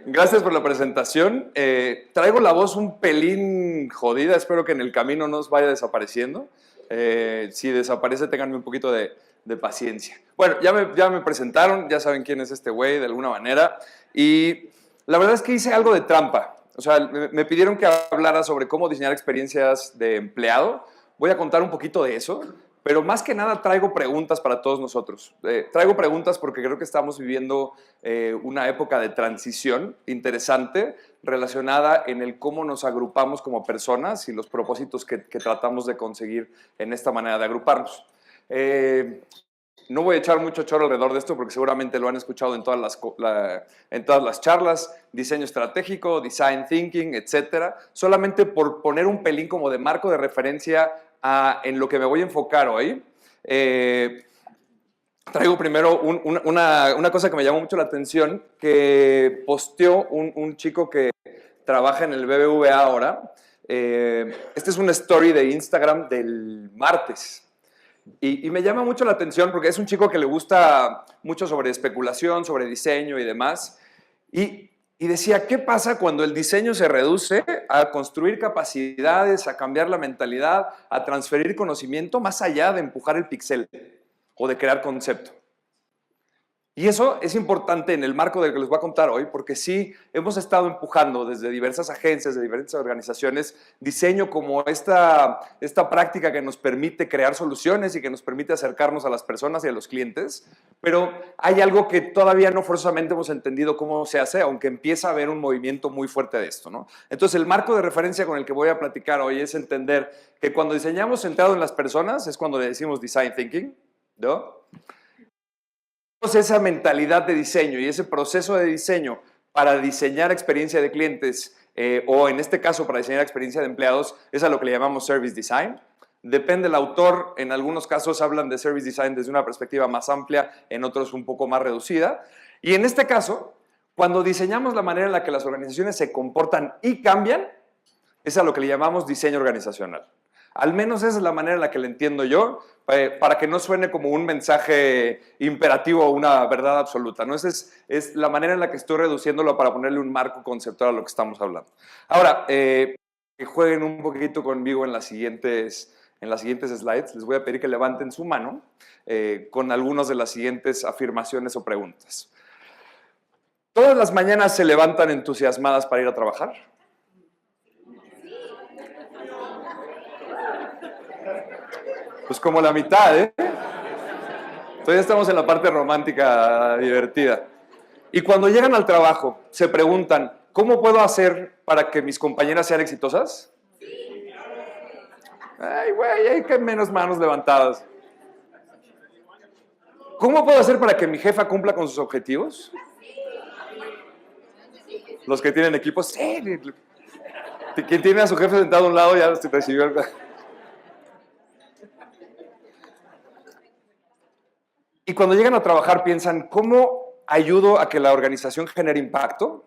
Gracias por la presentación. Traigo la voz un pelín jodida, espero que en el camino no os vaya desapareciendo. Si desaparece, ténganme un poquito de paciencia. Bueno, ya me presentaron, ya saben quién es este güey de alguna manera. Y la verdad es que hice algo de trampa. O sea, me pidieron que hablara sobre cómo diseñar experiencias de empleado. Voy a contar un poquito de eso. Pero más que nada traigo preguntas para todos nosotros. Traigo preguntas porque creo que estamos viviendo una época de transición interesante relacionada en el cómo nos agrupamos como personas y los propósitos que tratamos de conseguir en esta manera de agruparnos. No voy a echar mucho choro alrededor de esto porque seguramente lo han escuchado en todas las charlas, diseño estratégico, design thinking, etcétera. Solamente por poner un pelín como de marco de referencia en lo que me voy a enfocar hoy. Traigo primero una cosa que me llamó mucho la atención, que posteó un chico que trabaja en el BBVA ahora. Este es una story de Instagram del martes. Y me llama mucho la atención porque es un chico que le gusta mucho sobre especulación, sobre diseño y demás. Y decía, ¿qué pasa cuando el diseño se reduce a construir capacidades, a cambiar la mentalidad, a transferir conocimiento más allá de empujar el pixel o de crear concepto? Y eso es importante en el marco del que les voy a contar hoy, porque sí hemos estado empujando desde diversas agencias, de diferentes organizaciones, diseño como esta práctica que nos permite crear soluciones y que nos permite acercarnos a las personas y a los clientes, pero hay algo que todavía no forzosamente hemos entendido cómo se hace, aunque empieza a haber un movimiento muy fuerte de esto, ¿no? Entonces, el marco de referencia con el que voy a platicar hoy es entender que cuando diseñamos centrado en las personas es cuando le decimos design thinking, ¿no? Esa mentalidad de diseño y ese proceso de diseño para diseñar experiencia de clientes o en este caso para diseñar experiencia de empleados es a lo que le llamamos service design. Depende del autor, en algunos casos hablan de service design desde una perspectiva más amplia, en otros un poco más reducida. Y en este caso, cuando diseñamos la manera en la que las organizaciones se comportan y cambian, es a lo que le llamamos diseño organizacional. Al menos esa es la manera en la que la entiendo yo, para que no suene como un mensaje imperativo o una verdad absoluta, ¿no? Esa es la manera en la que estoy reduciéndolo para ponerle un marco conceptual a lo que estamos hablando. Ahora, que jueguen un poquito conmigo en las siguientes slides. Les voy a pedir que levanten su mano con algunas de las siguientes afirmaciones o preguntas. ¿Todas las mañanas se levantan entusiasmadas para ir a trabajar? Pues como la mitad, ¿eh? Todavía estamos en la parte romántica divertida. Y cuando llegan al trabajo, se preguntan, ¿cómo puedo hacer para que mis compañeras sean exitosas? Ay, güey, hay que menos manos levantadas. ¿Cómo puedo hacer para que mi jefa cumpla con sus objetivos? Los que tienen equipos, sí. Quien tiene a su jefe sentado a un lado ya recibió el... Y cuando llegan a trabajar piensan, ¿cómo ayudo a que la organización genere impacto?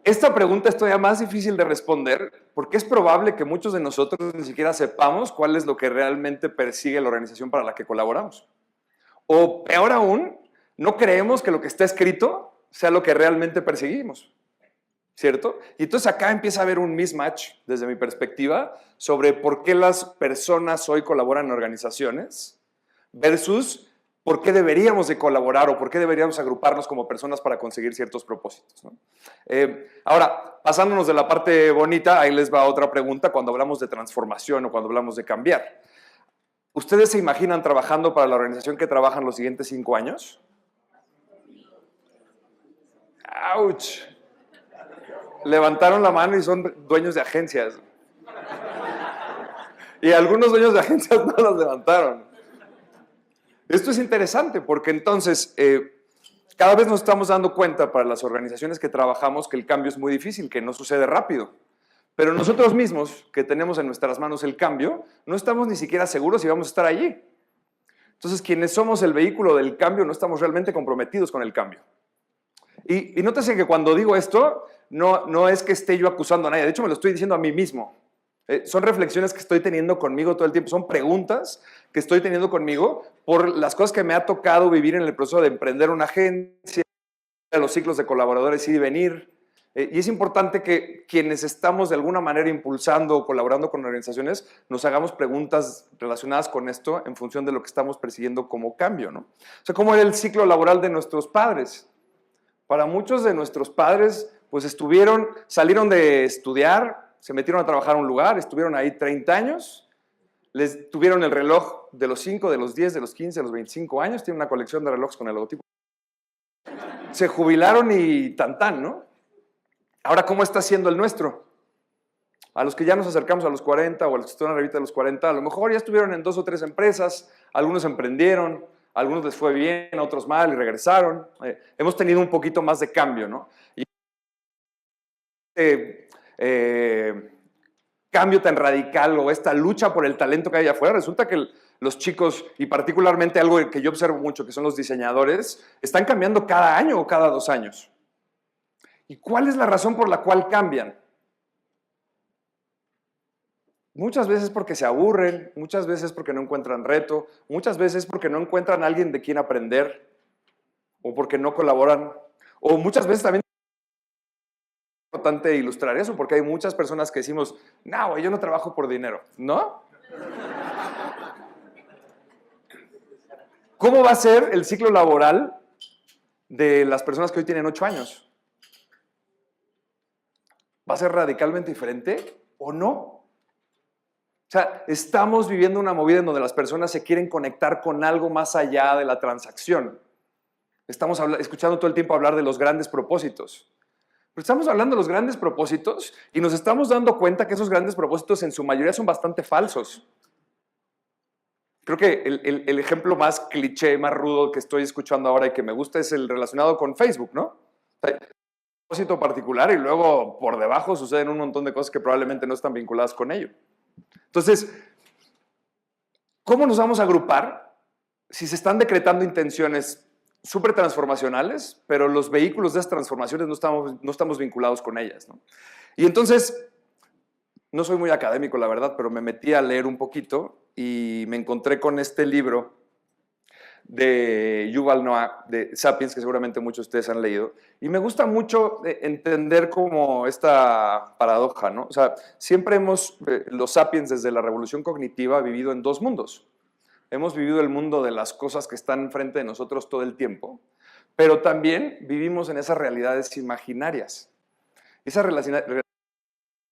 Esta pregunta es todavía más difícil de responder porque es probable que muchos de nosotros ni siquiera sepamos cuál es lo que realmente persigue la organización para la que colaboramos. O peor aún, no creemos que lo que está escrito sea lo que realmente perseguimos. ¿Cierto? Y entonces acá empieza a haber un mismatch, desde mi perspectiva, sobre por qué las personas hoy colaboran en organizaciones versus por qué deberíamos de colaborar o por qué deberíamos agruparnos como personas para conseguir ciertos propósitos, ¿no? Ahora, pasándonos de la parte bonita, ahí les va otra pregunta cuando hablamos de transformación o cuando hablamos de cambiar. ¿Ustedes se imaginan trabajando para la organización que trabajan los siguientes 5 años? ¡Auch! Levantaron la mano y son dueños de agencias. Y algunos dueños de agencias no las levantaron. Esto es interesante porque entonces cada vez nos estamos dando cuenta para las organizaciones que trabajamos que el cambio es muy difícil, que no sucede rápido. Pero nosotros mismos, que tenemos en nuestras manos el cambio, no estamos ni siquiera seguros si vamos a estar allí. Entonces, quienes somos el vehículo del cambio no estamos realmente comprometidos con el cambio. Y nótese que cuando digo esto, no es que esté yo acusando a nadie, de hecho me lo estoy diciendo a mí mismo. Son reflexiones que estoy teniendo conmigo todo el tiempo, son preguntas que estoy teniendo conmigo por las cosas que me ha tocado vivir en el proceso de emprender una agencia, los ciclos de colaboradores ir y venir. Y es importante que quienes estamos de alguna manera impulsando o colaborando con organizaciones nos hagamos preguntas relacionadas con esto en función de lo que estamos persiguiendo como cambio, ¿no? O sea, ¿cómo era el ciclo laboral de nuestros padres? Para muchos de nuestros padres, pues salieron de estudiar, se metieron a trabajar a un lugar, estuvieron ahí 30 años, les tuvieron el reloj de los 5, de los 10, de los 15, de los 25 años, tienen una colección de relojes con el logotipo. Se jubilaron y tan, ¿no? Ahora, ¿cómo está siendo el nuestro? A los que ya nos acercamos a los 40 o a los que están arriba de los 40, a lo mejor ya estuvieron en 2 o 3 empresas, algunos emprendieron, a algunos les fue bien, a otros mal y regresaron. Hemos tenido un poquito más de cambio, ¿no? Y cambio tan radical o esta lucha por el talento que hay afuera, resulta que los chicos, y particularmente algo que yo observo mucho, que son los diseñadores, están cambiando cada año o cada 2 años. ¿Y cuál es la razón por la cual cambian? Muchas veces porque se aburren, muchas veces porque no encuentran reto, muchas veces porque no encuentran a alguien de quien aprender, o porque no colaboran, o muchas veces también es importante ilustrar eso, porque hay muchas personas que decimos, no, yo no trabajo por dinero, ¿no? ¿Cómo va a ser el ciclo laboral de las personas que hoy tienen 8 años? ¿Va a ser radicalmente diferente o no? O sea, estamos viviendo una movida en donde las personas se quieren conectar con algo más allá de la transacción. Estamos escuchando todo el tiempo hablar de los grandes propósitos. Pero estamos hablando de los grandes propósitos y nos estamos dando cuenta que esos grandes propósitos en su mayoría son bastante falsos. Creo que el ejemplo más cliché, más rudo que estoy escuchando ahora y que me gusta es el relacionado con Facebook, ¿no? O sea, propósito particular y luego por debajo suceden un montón de cosas que probablemente no están vinculadas con ello. Entonces, ¿cómo nos vamos a agrupar si se están decretando intenciones súper transformacionales, pero los vehículos de esas transformaciones no estamos vinculados con ellas, ¿no? Y entonces, no soy muy académico, la verdad, pero me metí a leer un poquito y me encontré con este libro de Yuval Noah, de Sapiens, que seguramente muchos de ustedes han leído, y me gusta mucho entender como esta paradoja, ¿no? O sea, siempre los Sapiens desde la revolución cognitiva, vivido en 2 mundos. Hemos vivido el mundo de las cosas que están enfrente de nosotros todo el tiempo, pero también vivimos en esas realidades imaginarias. Esas realidades se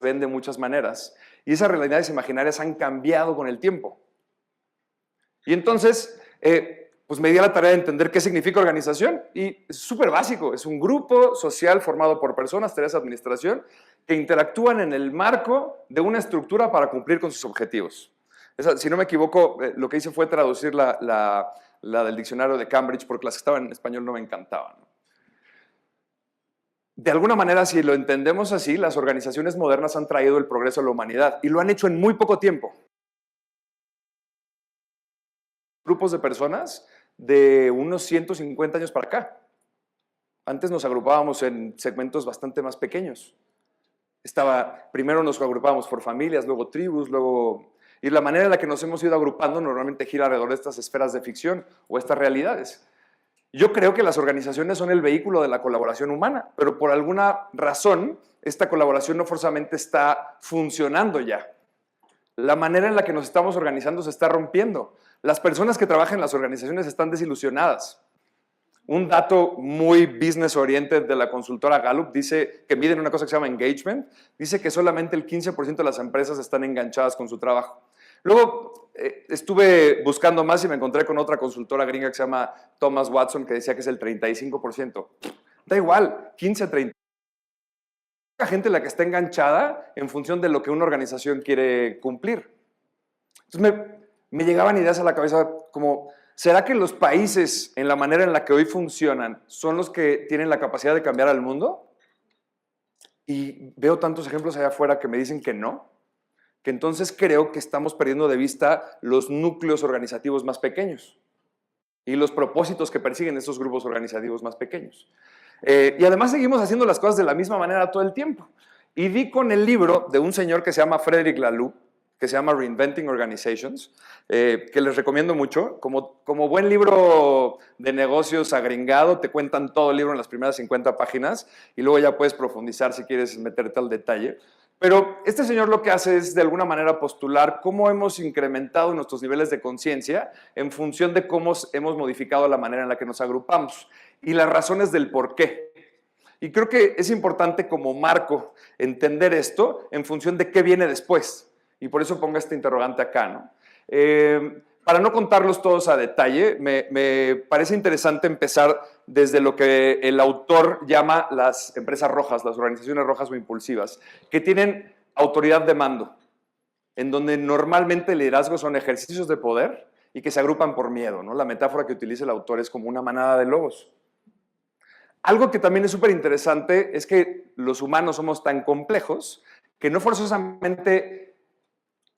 ven de muchas maneras, y esas realidades imaginarias han cambiado con el tiempo. Y entonces, pues me di a la tarea de entender qué significa organización, y es súper básico, es un grupo social formado por personas, tareas de administración, que interactúan en el marco de una estructura para cumplir con sus objetivos. Si no me equivoco, lo que hice fue traducir la del diccionario de Cambridge, porque las que estaban en español no me encantaban, ¿no? De alguna manera, si lo entendemos así, las organizaciones modernas han traído el progreso a la humanidad, y lo han hecho en muy poco tiempo. Grupos de personas de unos 150 años para acá. Antes nos agrupábamos en segmentos bastante más pequeños. Primero nos agrupábamos por familias, luego tribus, y la manera en la que nos hemos ido agrupando normalmente gira alrededor de estas esferas de ficción o estas realidades. Yo creo que las organizaciones son el vehículo de la colaboración humana, pero por alguna razón esta colaboración no forzosamente está funcionando ya. La manera en la que nos estamos organizando se está rompiendo. Las personas que trabajan en las organizaciones están desilusionadas. Un dato muy business oriented de la consultora Gallup dice que miden una cosa que se llama engagement, dice que solamente el 15% de las empresas están enganchadas con su trabajo. Luego estuve buscando más y me encontré con otra consultora gringa que se llama Thomas Watson que decía que es el 35%. Da igual, 15, 30. Hay gente la que está enganchada en función de lo que una organización quiere cumplir. Entonces me llegaban ideas a la cabeza como, ¿será que los países en la manera en la que hoy funcionan son los que tienen la capacidad de cambiar al mundo? Y veo tantos ejemplos allá afuera que me dicen que no, que entonces creo que estamos perdiendo de vista los núcleos organizativos más pequeños y los propósitos que persiguen esos grupos organizativos más pequeños. Y además seguimos haciendo las cosas de la misma manera todo el tiempo. Y di con el libro de un señor que se llama Frederick Laloux, que se llama Reinventing Organizations, que les recomiendo mucho. Como buen libro de negocios agringado, te cuentan todo el libro en las primeras 50 páginas y luego ya puedes profundizar si quieres meterte al detalle. Pero este señor lo que hace es de alguna manera postular cómo hemos incrementado nuestros niveles de conciencia en función de cómo hemos modificado la manera en la que nos agrupamos y las razones del por qué. Y creo que es importante como marco entender esto en función de qué viene después. Y por eso pongo este interrogante acá, ¿no? Para no contarlos todos a detalle, me parece interesante empezar desde lo que el autor llama las empresas rojas, las organizaciones rojas o impulsivas, que tienen autoridad de mando, en donde normalmente el liderazgo son ejercicios de poder y que se agrupan por miedo, ¿no? La metáfora que utiliza el autor es como una manada de lobos. Algo que también es súper interesante es que los humanos somos tan complejos que no forzosamente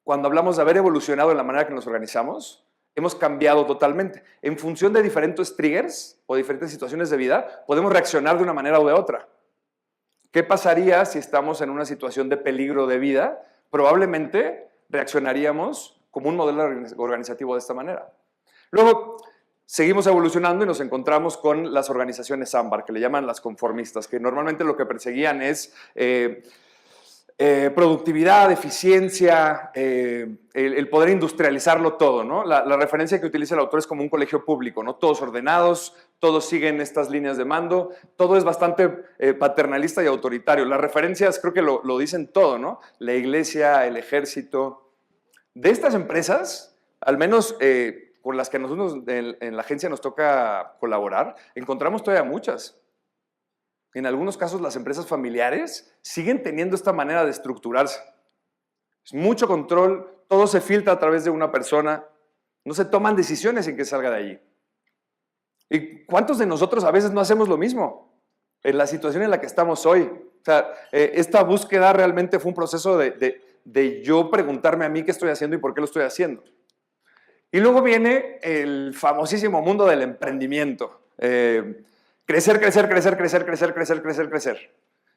cuando hablamos de haber evolucionado en la manera que nos organizamos, hemos cambiado totalmente. En función de diferentes triggers o diferentes situaciones de vida, podemos reaccionar de una manera u de otra. ¿Qué pasaría si estamos en una situación de peligro de vida? Probablemente reaccionaríamos como un modelo organizativo de esta manera. Luego, seguimos evolucionando y nos encontramos con las organizaciones ámbar, que le llaman las conformistas, que normalmente lo que perseguían es productividad, eficiencia, el poder industrializarlo todo, ¿no? La referencia que utiliza el autor es como un colegio público, ¿no? Todos ordenados, todos siguen estas líneas de mando, todo es bastante paternalista y autoritario. Las referencias creo que lo dicen todo, ¿no? La iglesia, el ejército. De estas empresas, al menos con las que nosotros en la agencia nos toca colaborar, encontramos todavía muchas. En algunos casos las empresas familiares siguen teniendo esta manera de estructurarse. Es mucho control, todo se filtra a través de una persona, no se toman decisiones sin que salga de allí. ¿Y cuántos de nosotros a veces no hacemos lo mismo en la situación en la que estamos hoy? O sea, esta búsqueda realmente fue un proceso de yo preguntarme a mí qué estoy haciendo y por qué lo estoy haciendo. Y luego viene el famosísimo mundo del emprendimiento. Crecer, crecer, crecer, crecer, crecer, crecer, crecer, crecer.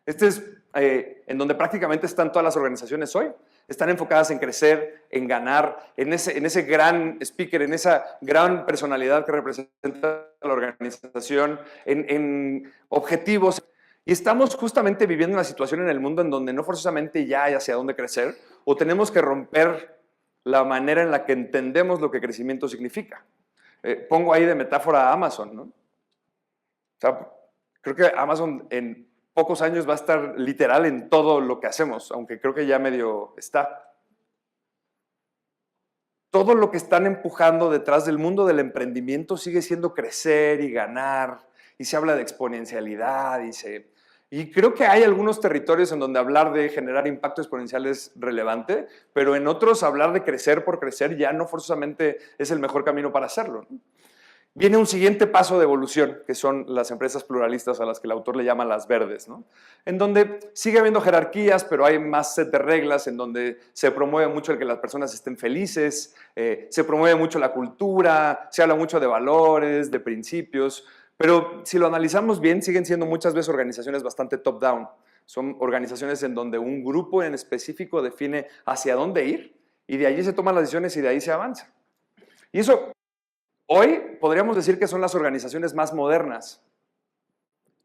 Este es en donde prácticamente están todas las organizaciones hoy. Están enfocadas en crecer, en ganar, en ese gran speaker, en esa gran personalidad que representa la organización, en objetivos. Y estamos justamente viviendo una situación en el mundo en donde no forzosamente ya hay hacia dónde crecer, o tenemos que romper la manera en la que entendemos lo que crecimiento significa. Pongo ahí de metáfora a Amazon, ¿no? O sea, creo que Amazon en pocos años va a estar literal en todo lo que hacemos, aunque creo que ya medio está. Todo lo que están empujando detrás del mundo del emprendimiento sigue siendo crecer y ganar, y se habla de exponencialidad, y creo que hay algunos territorios en donde hablar de generar impacto exponencial es relevante, pero en otros hablar de crecer por crecer ya no forzosamente es el mejor camino para hacerlo, ¿no? Viene un siguiente paso de evolución, que son las empresas pluralistas a las que el autor le llama las verdes, ¿no? En donde sigue habiendo jerarquías, pero hay más set de reglas, en donde se promueve mucho el que las personas estén felices, se promueve mucho la cultura, se habla mucho de valores, de principios, pero si lo analizamos bien, siguen siendo muchas veces organizaciones bastante top-down. Son organizaciones en donde un grupo en específico define hacia dónde ir y de allí se toman las decisiones y de ahí se avanza. Y eso hoy podríamos decir que son las organizaciones más modernas.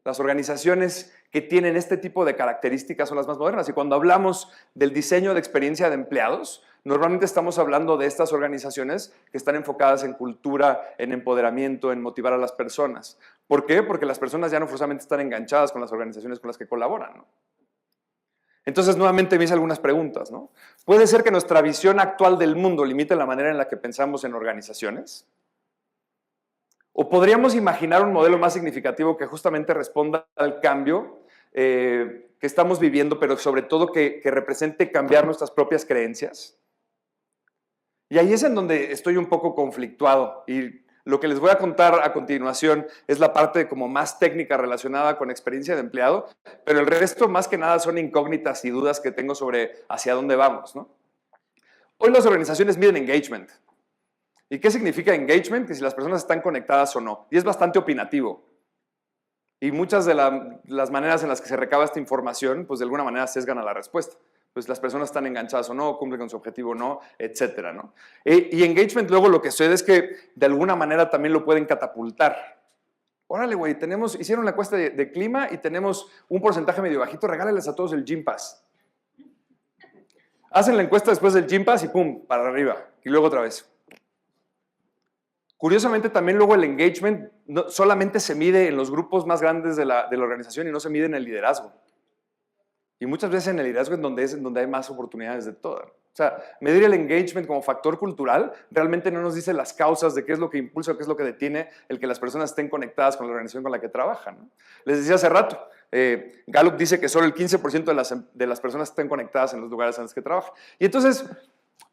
Las organizaciones que tienen este tipo de características son las más modernas. Y cuando hablamos del diseño de experiencia de empleados, normalmente estamos hablando de estas organizaciones que están enfocadas en cultura, en empoderamiento, en motivar a las personas. ¿Por qué? Porque las personas ya no forzosamente están enganchadas con las organizaciones con las que colaboran, ¿no? Entonces, nuevamente me hice algunas preguntas, ¿no? ¿Puede ser que nuestra visión actual del mundo limite la manera en la que pensamos en organizaciones? ¿O podríamos imaginar un modelo más significativo que justamente responda al cambio que estamos viviendo, pero sobre todo que represente cambiar nuestras propias creencias? Y ahí es en donde estoy un poco conflictuado. Y lo que les voy a contar a continuación es la parte como más técnica relacionada con experiencia de empleado, pero el resto más que nada son incógnitas y dudas que tengo sobre hacia dónde vamos, ¿no? Hoy las organizaciones miden engagement. ¿Y qué significa engagement? Que si las personas están conectadas o no. Y es bastante opinativo. Y muchas de las maneras en las que se recaba esta información, pues de alguna manera sesgan a la respuesta. Pues las personas están enganchadas o no, cumplen con su objetivo o no, etcétera, ¿no? Y engagement luego lo que sucede es que de alguna manera también lo pueden catapultar. Órale, güey, hicieron la encuesta de clima y tenemos un porcentaje medio bajito, regálales a todos el Gym Pass. Hacen la encuesta después del Gym Pass y pum, para arriba. Y luego otra vez. Curiosamente, también luego el engagement no, solamente se mide en los grupos más grandes de la organización y no se mide en el liderazgo. Y muchas veces en el liderazgo es donde hay más oportunidades de todo. O sea, medir el engagement como factor cultural realmente no nos dice las causas de qué es lo que impulsa o qué es lo que detiene el que las personas estén conectadas con la organización con la que trabajan, ¿no? Les decía hace rato, Gallup dice que solo el 15% de las personas estén conectadas en los lugares en los que trabajan. Y entonces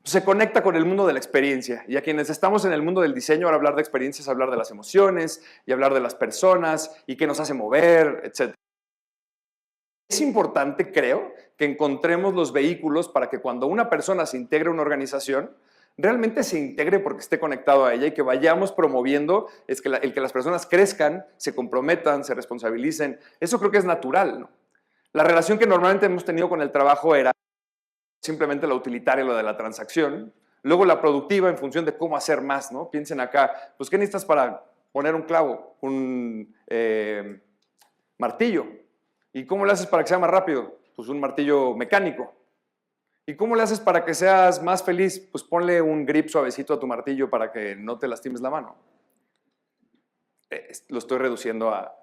se conecta con el mundo de la experiencia. Y a quienes estamos en el mundo del diseño, ahora hablar de experiencias, hablar de las emociones y hablar de las personas y qué nos hace mover, etc. Es importante, creo, que encontremos los vehículos para que cuando una persona se integre a una organización, realmente se integre porque esté conectado a ella y que vayamos promoviendo el que las personas crezcan, se comprometan, se responsabilicen. Eso creo que es natural, ¿no? La relación que normalmente hemos tenido con el trabajo era simplemente la utilitaria, lo de la transacción. Luego la productiva en función de cómo hacer más, ¿no? Piensen acá, pues ¿qué necesitas para poner un clavo? Un martillo. ¿Y cómo le haces para que sea más rápido? Pues un martillo mecánico. ¿Y cómo le haces para que seas más feliz? Pues ponle un grip suavecito a tu martillo para que no te lastimes la mano. Lo estoy reduciendo a...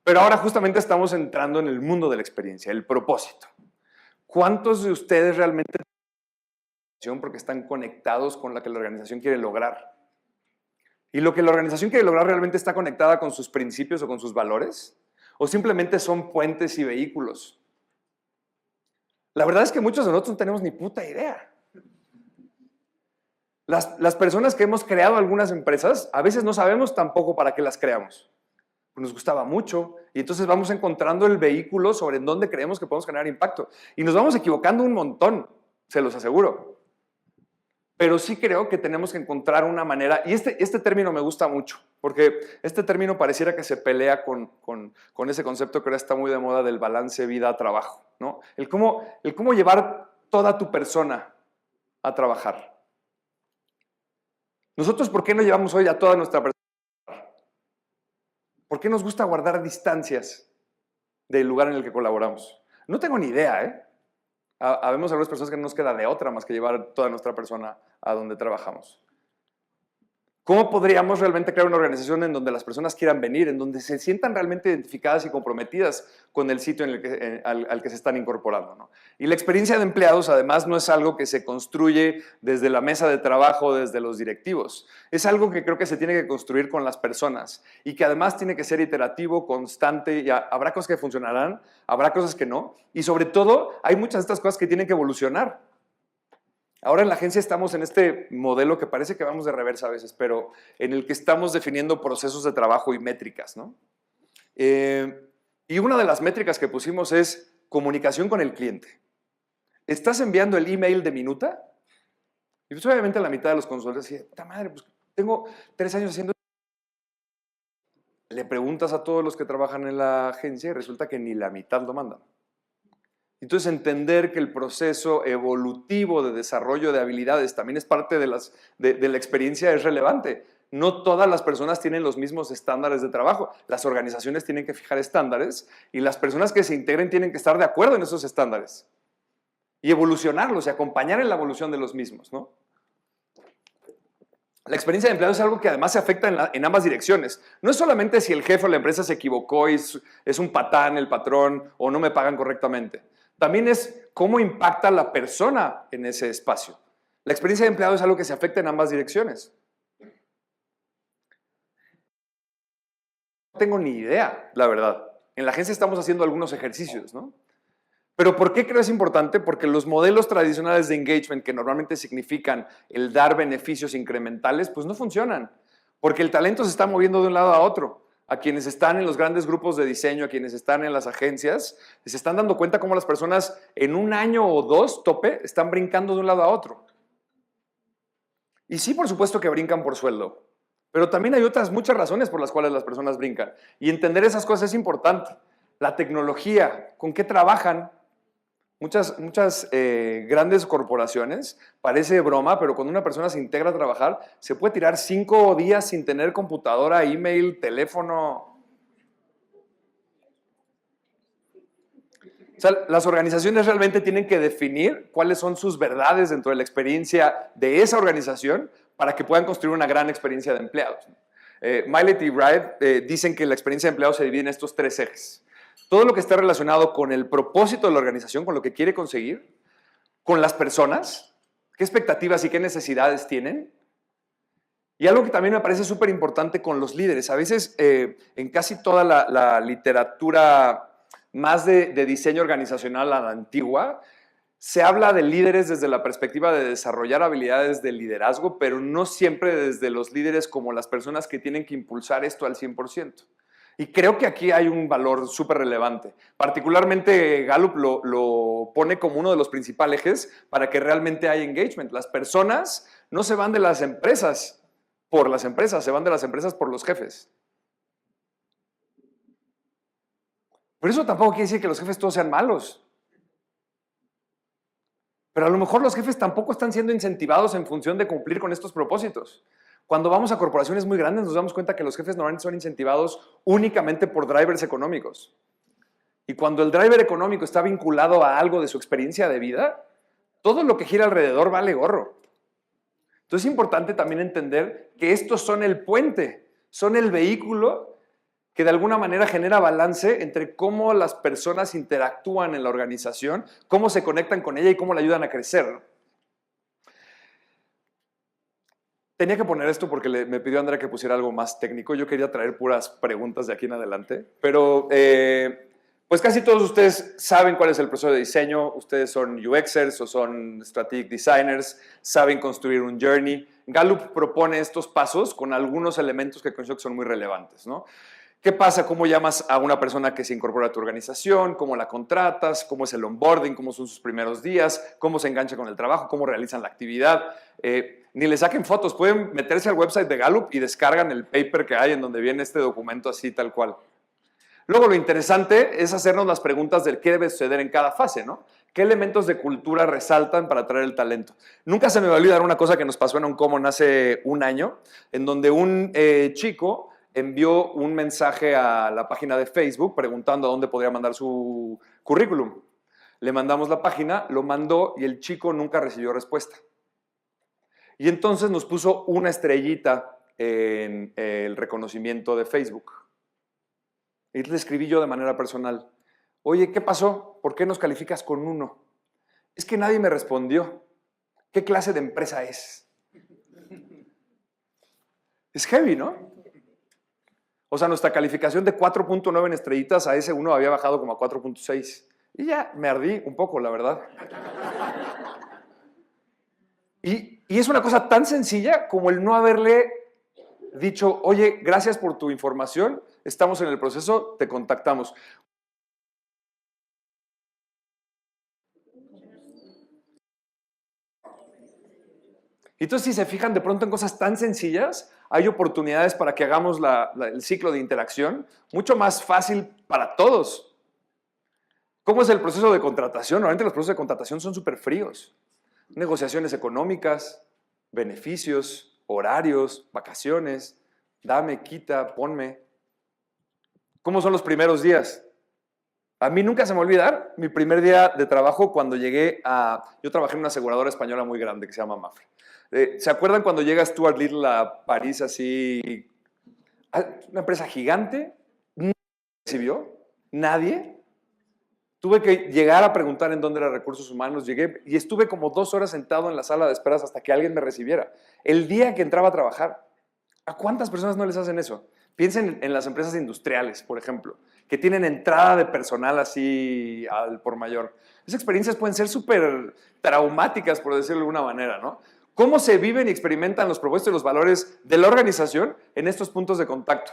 Pero ahora justamente estamos entrando en el mundo de la experiencia, el propósito. ¿Cuántos de ustedes realmente porque están conectados con lo que la organización quiere lograr? ¿Y lo que la organización quiere lograr realmente está conectada con sus principios o con sus valores? ¿O simplemente son puentes y vehículos? La verdad es que muchos de nosotros no tenemos ni puta idea. Las personas que hemos creado algunas empresas, a veces no sabemos tampoco para qué las creamos. Nos gustaba mucho y entonces vamos encontrando el vehículo sobre en dónde creemos que podemos generar impacto. Y nos vamos equivocando un montón, se los aseguro. Pero sí creo que tenemos que encontrar una manera, y este término me gusta mucho, porque este término pareciera que se pelea con ese concepto que ahora está muy de moda del balance vida-trabajo, ¿no? El cómo llevar toda tu persona a trabajar. Nosotros, ¿por qué no llevamos hoy a toda nuestra persona? ¿Por qué nos gusta guardar distancias del lugar en el que colaboramos? No tengo ni idea, ¿eh? Habemos algunas personas que no nos queda de otra más que llevar toda nuestra persona a donde trabajamos. ¿Cómo podríamos realmente crear una organización en donde las personas quieran venir, en donde se sientan realmente identificadas y comprometidas con el sitio al que se están incorporando, ¿no? Y la experiencia de empleados, además, no es algo que se construye desde la mesa de trabajo, desde los directivos. Es algo que creo que se tiene que construir con las personas y que además tiene que ser iterativo, constante. Y habrá cosas que funcionarán, habrá cosas que no. Y sobre todo, hay muchas de estas cosas que tienen que evolucionar. Ahora en la agencia estamos en este modelo que parece que vamos de reversa a veces, pero en el que estamos definiendo procesos de trabajo y métricas, ¿no? Y una de las métricas que pusimos es comunicación con el cliente. ¿Estás enviando el email de minuta? Y pues obviamente la mitad de los consultores decían, ¡puta madre! Pues tengo 3 años haciendo... Le preguntas a todos los que trabajan en la agencia y resulta que ni la mitad lo mandan. Entonces, entender que el proceso evolutivo de desarrollo de habilidades también es parte de la experiencia es relevante. No todas las personas tienen los mismos estándares de trabajo. Las organizaciones tienen que fijar estándares y las personas que se integren tienen que estar de acuerdo en esos estándares y evolucionarlos y acompañar en la evolución de los mismos, ¿no? La experiencia de empleado es algo que además se afecta en ambas direcciones. No es solamente si el jefe o la empresa se equivocó y es un patán el patrón o no me pagan correctamente. También es cómo impacta la persona en ese espacio. La experiencia de empleado es algo que se afecta en ambas direcciones. No tengo ni idea, la verdad. En la agencia estamos haciendo algunos ejercicios, ¿no? Pero ¿por qué creo es importante? Porque los modelos tradicionales de engagement, que normalmente significan el dar beneficios incrementales, pues no funcionan. Porque el talento se está moviendo de un lado a otro. A quienes están en los grandes grupos de diseño, a quienes están en las agencias, se están dando cuenta cómo las personas en 1 año o 2, tope, están brincando de un lado a otro. Y sí, por supuesto que brincan por sueldo, Pero también hay otras muchas razones por las cuales las personas brincan. Y entender esas cosas es importante. La tecnología, ¿con qué trabajan? Muchas grandes corporaciones, parece broma, pero cuando una persona se integra a trabajar, se puede tirar 5 días sin tener computadora, email, teléfono. O sea, las organizaciones realmente tienen que definir cuáles son sus verdades dentro de la experiencia de esa organización para que puedan construir una gran experiencia de empleados. Milet y Wright dicen que la experiencia de empleados se divide en estos 3 ejes. Todo lo que está relacionado con el propósito de la organización, con lo que quiere conseguir, con las personas, qué expectativas y qué necesidades tienen. Y algo que también me parece súper importante con los líderes. A veces en casi toda la literatura más de diseño organizacional a la antigua, se habla de líderes desde la perspectiva de desarrollar habilidades de liderazgo, pero no siempre desde los líderes como las personas que tienen que impulsar esto al 100%. Y creo que aquí hay un valor súper relevante. Particularmente Gallup lo pone como uno de los principales ejes para que realmente haya engagement. Las personas no se van de las empresas por las empresas, se van de las empresas por los jefes. Pero eso tampoco quiere decir que los jefes todos sean malos. Pero a lo mejor los jefes tampoco están siendo incentivados en función de cumplir con estos propósitos. Cuando vamos a corporaciones muy grandes nos damos cuenta que los jefes normalmente son incentivados únicamente por drivers económicos. Y cuando el driver económico está vinculado a algo de su experiencia de vida, todo lo que gira alrededor vale gorro. Entonces es importante también entender que estos son el puente, son el vehículo que de alguna manera genera balance entre cómo las personas interactúan en la organización, cómo se conectan con ella y cómo la ayudan a crecer. Tenía que poner esto porque me pidió Andrea que pusiera algo más técnico. Yo quería traer puras preguntas de aquí en adelante, pero pues casi todos ustedes saben cuál es el proceso de diseño. Ustedes son UXers o son Strategic Designers, saben construir un journey. Gallup propone estos pasos con algunos elementos que considero que son muy relevantes, ¿no? ¿Qué pasa? ¿Cómo llamas a una persona que se incorpora a tu organización? ¿Cómo la contratas? ¿Cómo es el onboarding? ¿Cómo son sus primeros días? ¿Cómo se engancha con el trabajo? ¿Cómo realizan la actividad? Ni le saquen fotos. Pueden meterse al website de Gallup y descargan el paper que hay en donde viene este documento así tal cual. Luego lo interesante es hacernos las preguntas del qué debe suceder en cada fase, ¿no? ¿Qué elementos de cultura resaltan para atraer el talento? Nunca se me va a olvidar una cosa que nos pasó en Uncommon hace un año, en donde un chico envió un mensaje a la página de Facebook preguntando a dónde podría mandar su currículum. Le mandamos la página, lo mandó y el chico nunca recibió respuesta. Y entonces nos puso una estrellita en el reconocimiento de Facebook. Y le escribí yo de manera personal: oye, ¿qué pasó? ¿Por qué nos calificas con 1? Es que nadie me respondió. ¿Qué clase de empresa es? Es heavy, ¿no? O sea, nuestra calificación de 4.9 en estrellitas a ese 1 había bajado como a 4.6. Y ya me ardí un poco, la verdad. Y es una cosa tan sencilla como el no haberle dicho: oye, gracias por tu información, estamos en el proceso, te contactamos. Y entonces, si se fijan de pronto en cosas tan sencillas, hay oportunidades para que hagamos el ciclo de interacción mucho más fácil para todos. ¿Cómo es el proceso de contratación? Normalmente los procesos de contratación son súper fríos. Negociaciones económicas, beneficios, horarios, vacaciones, dame, quita, ponme. ¿Cómo son los primeros días? A mí nunca se me va a olvidar mi primer día de trabajo cuando llegué a... Yo trabajé en una aseguradora española muy grande que se llama Mafre. ¿Se acuerdan cuando llega Stuart Little a París así? Una empresa gigante. ¿Nadie recibió? ¿Nadie? Tuve que llegar a preguntar en dónde era Recursos Humanos. Llegué y estuve como 2 horas sentado en la sala de esperas hasta que alguien me recibiera. El día que entraba a trabajar. ¿A cuántas personas no les hacen eso? Piensen en las empresas industriales, por ejemplo, que tienen entrada de personal así al por mayor. Esas experiencias pueden ser súper traumáticas, por decirlo de alguna manera, ¿no? ¿Cómo se viven y experimentan los propósitos y los valores de la organización en estos puntos de contacto?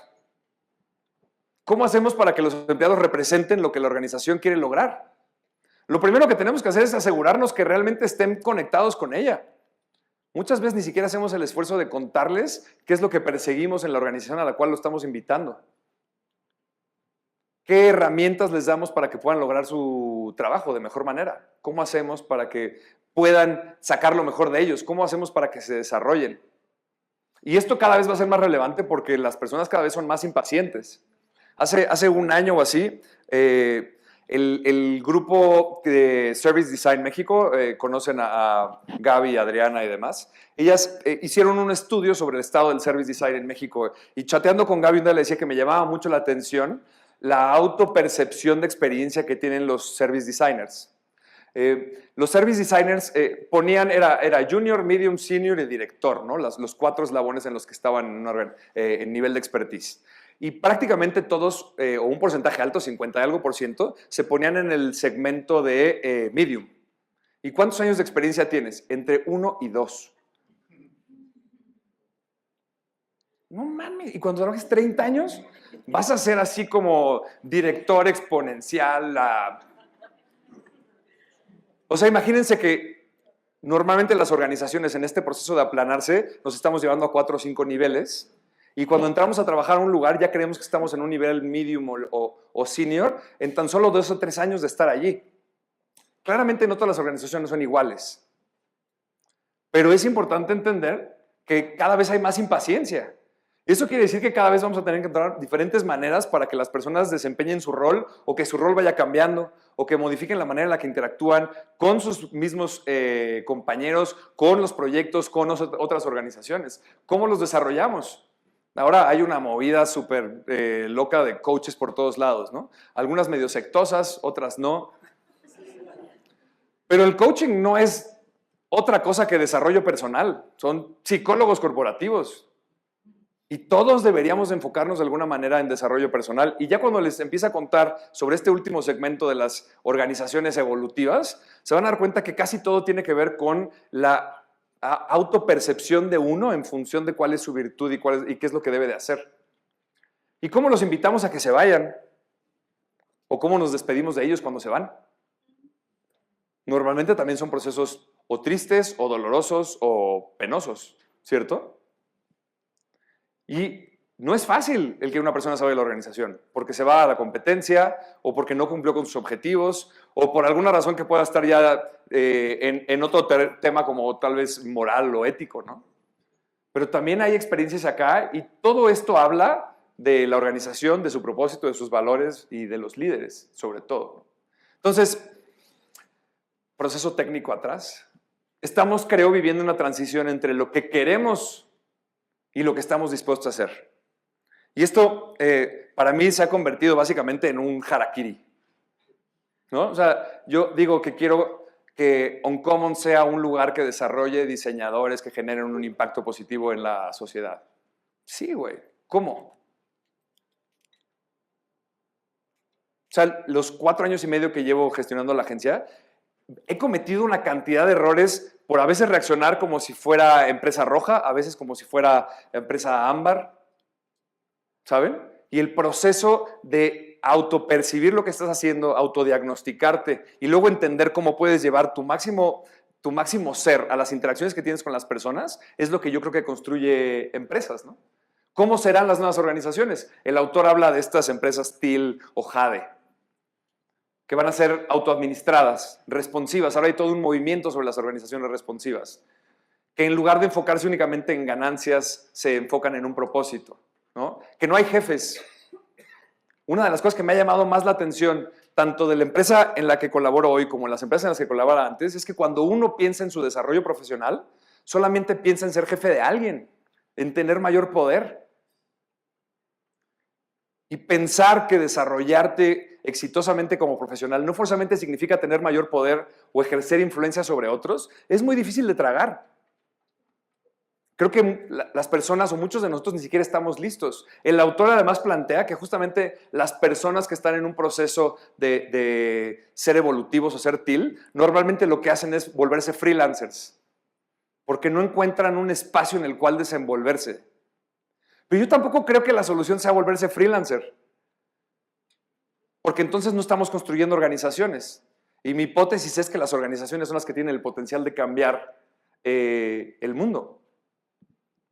¿Cómo hacemos para que los empleados representen lo que la organización quiere lograr? Lo primero que tenemos que hacer es asegurarnos que realmente estén conectados con ella. Muchas veces ni siquiera hacemos el esfuerzo de contarles qué es lo que perseguimos en la organización a la cual lo estamos invitando. ¿Qué herramientas les damos para que puedan lograr su trabajo de mejor manera? ¿Cómo hacemos para que puedan sacar lo mejor de ellos? ¿Cómo hacemos para que se desarrollen? Y esto cada vez va a ser más relevante porque las personas cada vez son más impacientes. Hace un año o así, el grupo de Service Design México, conocen a Gaby, Adriana y demás, ellas hicieron un estudio sobre el estado del Service Design en México y chateando con Gaby un día le decía que me llamaba mucho la atención la autopercepción de experiencia que tienen los Service Designers. Los Service Designers era Junior, Medium, Senior y Director, ¿no? Los 4 eslabones en los que estaban en nivel de expertise. Y prácticamente todos, o un porcentaje alto, 50 y algo por ciento, se ponían en el segmento de Medium. ¿Y cuántos años de experiencia tienes? Entre 1 y 2. No mames, y cuando trabajes 30 años, vas a ser así como director exponencial. O sea, imagínense que normalmente las organizaciones en este proceso de aplanarse nos estamos llevando a 4 o 5 niveles y cuando entramos a trabajar a un lugar ya creemos que estamos en un nivel medium o senior en tan solo 2 o 3 años de estar allí. Claramente no todas las organizaciones son iguales, pero es importante entender que cada vez hay más impaciencia. Eso quiere decir que cada vez vamos a tener que encontrar diferentes maneras para que las personas desempeñen su rol o que su rol vaya cambiando o que modifiquen la manera en la que interactúan con sus mismos compañeros, con los proyectos, con otras organizaciones. ¿Cómo los desarrollamos? Ahora hay una movida súper loca de coaches por todos lados, ¿no? Algunas medio sectosas, otras no. Pero el coaching no es otra cosa que desarrollo personal. Son psicólogos corporativos. Y todos deberíamos enfocarnos de alguna manera en desarrollo personal. Y ya cuando les empiece a contar sobre este último segmento de las organizaciones evolutivas, se van a dar cuenta que casi todo tiene que ver con la autopercepción de uno en función de cuál es su virtud y qué es lo que debe de hacer. ¿Y cómo los invitamos a que se vayan? ¿O cómo nos despedimos de ellos cuando se van? Normalmente también son procesos o tristes, o dolorosos, o penosos, ¿cierto? Y no es fácil el que una persona se vaya de la organización, porque se va a la competencia, o porque no cumplió con sus objetivos, o por alguna razón que pueda estar ya en otro tema como tal vez moral o ético, ¿no? Pero también hay experiencias acá y todo esto habla de la organización, de su propósito, de sus valores y de los líderes, sobre todo. Entonces, proceso técnico atrás. Estamos, creo, viviendo una transición entre lo que queremos y lo que estamos dispuestos a hacer. Y esto, para mí, se ha convertido básicamente en un harakiri, ¿no? O sea, yo digo que quiero que Uncommon sea un lugar que desarrolle diseñadores que generen un impacto positivo en la sociedad. Sí, güey. ¿Cómo? O sea, los 4 años y medio que llevo gestionando la agencia, he cometido una cantidad de errores por a veces reaccionar como si fuera empresa roja, a veces como si fuera empresa ámbar, ¿saben? Y el proceso de autopercibir lo que estás haciendo, autodiagnosticarte y luego entender cómo puedes llevar tu máximo ser a las interacciones que tienes con las personas es lo que yo creo que construye empresas, ¿no? ¿Cómo serán las nuevas organizaciones? El autor habla de estas empresas TIL o JADE, que van a ser autoadministradas, responsivas. Ahora hay todo un movimiento sobre las organizaciones responsivas, que en lugar de enfocarse únicamente en ganancias, se enfocan en un propósito, ¿no? Que no hay jefes. Una de las cosas que me ha llamado más la atención, tanto de la empresa en la que colaboro hoy como en las empresas en las que colaboraba antes, es que cuando uno piensa en su desarrollo profesional, solamente piensa en ser jefe de alguien, en tener mayor poder. Y pensar que desarrollarte exitosamente como profesional no forzosamente significa tener mayor poder o ejercer influencia sobre otros, es muy difícil de tragar. Creo que las personas o muchos de nosotros ni siquiera estamos listos. El autor además plantea que justamente las personas que están en un proceso de ser evolutivos o ser TIL, normalmente lo que hacen es volverse freelancers, porque no encuentran un espacio en el cual desenvolverse. Pero yo tampoco creo que la solución sea volverse freelancer, porque entonces no estamos construyendo organizaciones. Y mi hipótesis es que las organizaciones son las que tienen el potencial de cambiar el mundo.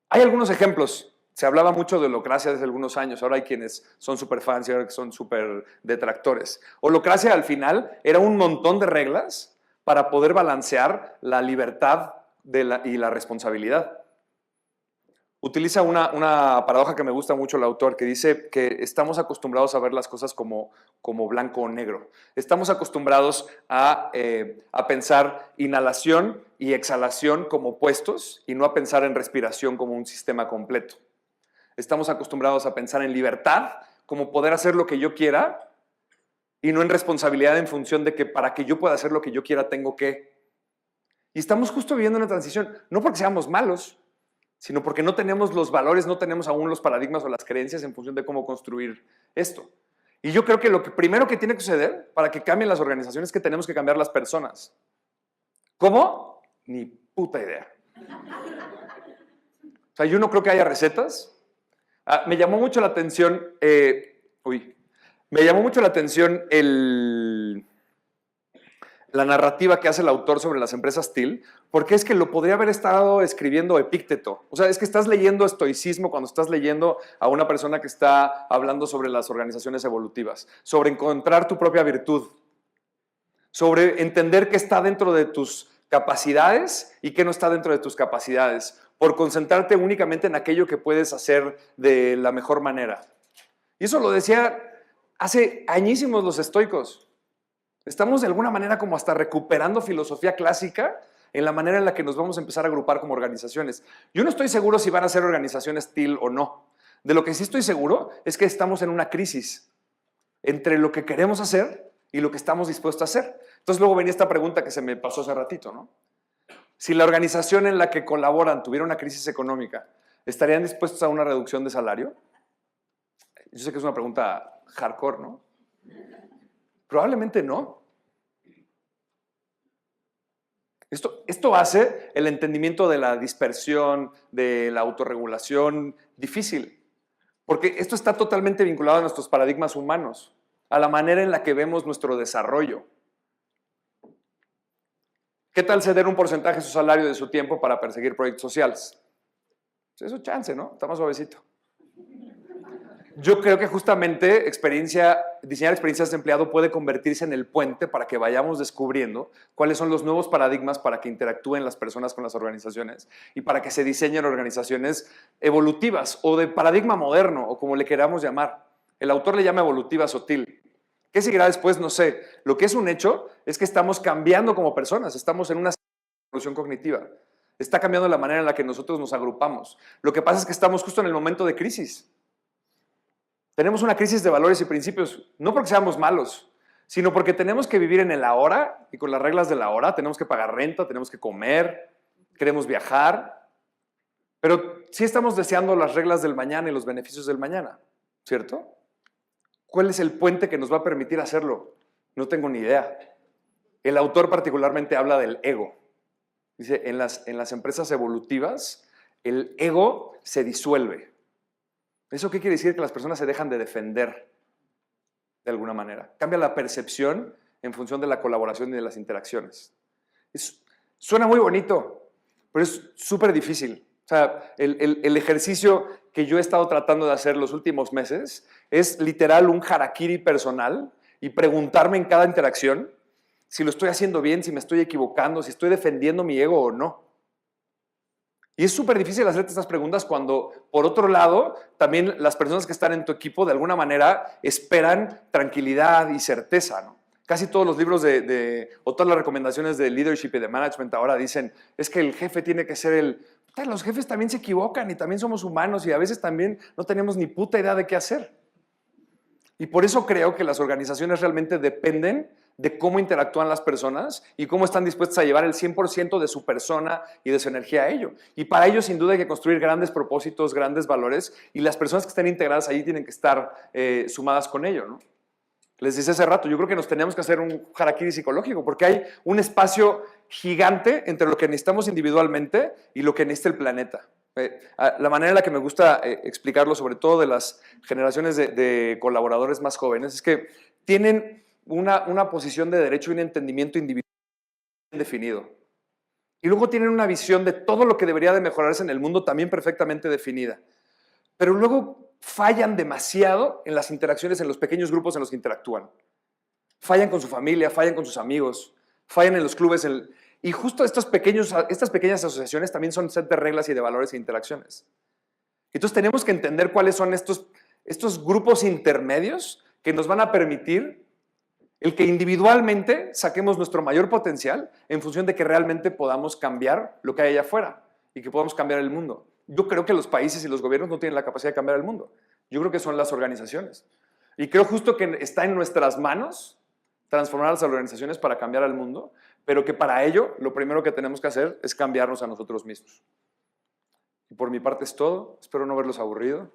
Hay algunos ejemplos. Se hablaba mucho de holocracia hace algunos años. Ahora hay quienes son súper fans y ahora que son súper detractores. Holocracia al final era un montón de reglas para poder balancear la libertad y la responsabilidad. Utiliza una paradoja que me gusta mucho el autor, que dice que estamos acostumbrados a ver las cosas como blanco o negro. Estamos acostumbrados a pensar inhalación y exhalación como opuestos y no a pensar en respiración como un sistema completo. Estamos acostumbrados a pensar en libertad como poder hacer lo que yo quiera y no en responsabilidad en función de que para que yo pueda hacer lo que yo quiera tengo que. Y estamos justo viviendo una transición, no porque seamos malos, sino porque no tenemos los valores, no tenemos aún los paradigmas o las creencias en función de cómo construir esto. Y yo creo que lo primero que tiene que suceder para que cambien las organizaciones es que tenemos que cambiar las personas. ¿Cómo? Ni puta idea. O sea, yo no creo que haya recetas. Me llamó mucho la atención, la narrativa que hace el autor sobre las empresas TIL, porque es que lo podría haber estado escribiendo Epícteto. O sea, es que estás leyendo estoicismo cuando estás leyendo a una persona que está hablando sobre las organizaciones evolutivas, sobre encontrar tu propia virtud, sobre entender qué está dentro de tus capacidades y qué no está dentro de tus capacidades, por concentrarte únicamente en aquello que puedes hacer de la mejor manera. Y eso lo decía hace añísimos los estoicos. Estamos de alguna manera como hasta recuperando filosofía clásica en la manera en la que nos vamos a empezar a agrupar como organizaciones. Yo no estoy seguro si van a ser organizaciones TIL o no. De lo que sí estoy seguro es que estamos en una crisis entre lo que queremos hacer y lo que estamos dispuestos a hacer. Entonces luego venía esta pregunta que se me pasó hace ratito, ¿no? Si la organización en la que colaboran tuviera una crisis económica, ¿estarían dispuestos a una reducción de salario? Yo sé que es una pregunta hardcore, ¿no? Probablemente no. Esto hace el entendimiento de la dispersión, de la autorregulación difícil, porque esto está totalmente vinculado a nuestros paradigmas humanos, a la manera en la que vemos nuestro desarrollo. ¿Qué tal ceder un porcentaje de su salario y de su tiempo para perseguir proyectos sociales? Pues eso chance, ¿no? Está más suavecito. Yo creo que justamente diseñar experiencias de empleado puede convertirse en el puente para que vayamos descubriendo cuáles son los nuevos paradigmas para que interactúen las personas con las organizaciones y para que se diseñen organizaciones evolutivas o de paradigma moderno o como le queramos llamar. El autor le llama evolutivas o TIL. ¿Qué seguirá después? No sé. Lo que es un hecho es que estamos cambiando como personas, estamos en una evolución cognitiva. Está cambiando la manera en la que nosotros nos agrupamos. Lo que pasa es que estamos justo en el momento de crisis. Tenemos una crisis de valores y principios, no porque seamos malos, sino porque tenemos que vivir en el ahora y con las reglas del ahora. Tenemos que pagar renta, tenemos que comer, queremos viajar, pero sí estamos deseando las reglas del mañana y los beneficios del mañana, ¿cierto? ¿Cuál es el puente que nos va a permitir hacerlo? No tengo ni idea. El autor particularmente habla del ego. Dice, en las empresas evolutivas, el ego se disuelve. ¿Eso qué quiere decir? Que las personas se dejan de defender de alguna manera. Cambia la percepción en función de la colaboración y de las interacciones. Suena muy bonito, pero es súper difícil. O sea, el ejercicio que yo he estado tratando de hacer los últimos meses es literal un harakiri personal y preguntarme en cada interacción si lo estoy haciendo bien, si me estoy equivocando, si estoy defendiendo mi ego o no. Y es súper difícil hacerte estas preguntas cuando, por otro lado, también las personas que están en tu equipo de alguna manera esperan tranquilidad y certeza, ¿no? Casi todos los libros o todas las recomendaciones de leadership y de management ahora dicen, es que el jefe tiene que ser Los jefes también se equivocan y también somos humanos y a veces también no tenemos ni puta idea de qué hacer. Y por eso creo que las organizaciones realmente dependen de cómo interactúan las personas y cómo están dispuestas a llevar el 100% de su persona y de su energía a ello. Y para ello, sin duda, hay que construir grandes propósitos, grandes valores, y las personas que estén integradas ahí tienen que estar sumadas con ello, ¿no? Les decía hace rato, yo creo que nos tenemos que hacer un harakiri psicológico, porque hay un espacio gigante entre lo que necesitamos individualmente y lo que necesita el planeta. La manera en la que me gusta explicarlo, sobre todo de las generaciones de colaboradores más jóvenes, es que tienen una posición de derecho y un entendimiento individual definido. Y luego tienen una visión de todo lo que debería de mejorarse en el mundo también perfectamente definida. Pero luego fallan demasiado en las interacciones, en los pequeños grupos en los que interactúan. Fallan con su familia, fallan con sus amigos, fallan en los clubes. Y justo estas pequeñas asociaciones también son set de reglas y de valores e interacciones. Entonces tenemos que entender cuáles son estos grupos intermedios que nos van a permitir el que individualmente saquemos nuestro mayor potencial en función de que realmente podamos cambiar lo que hay allá afuera y que podamos cambiar el mundo. Yo creo que los países y los gobiernos no tienen la capacidad de cambiar el mundo. Yo creo que son las organizaciones. Y creo justo que está en nuestras manos transformar las organizaciones para cambiar al mundo, pero que para ello lo primero que tenemos que hacer es cambiarnos a nosotros mismos. Y por mi parte es todo. Espero no verlos aburrido.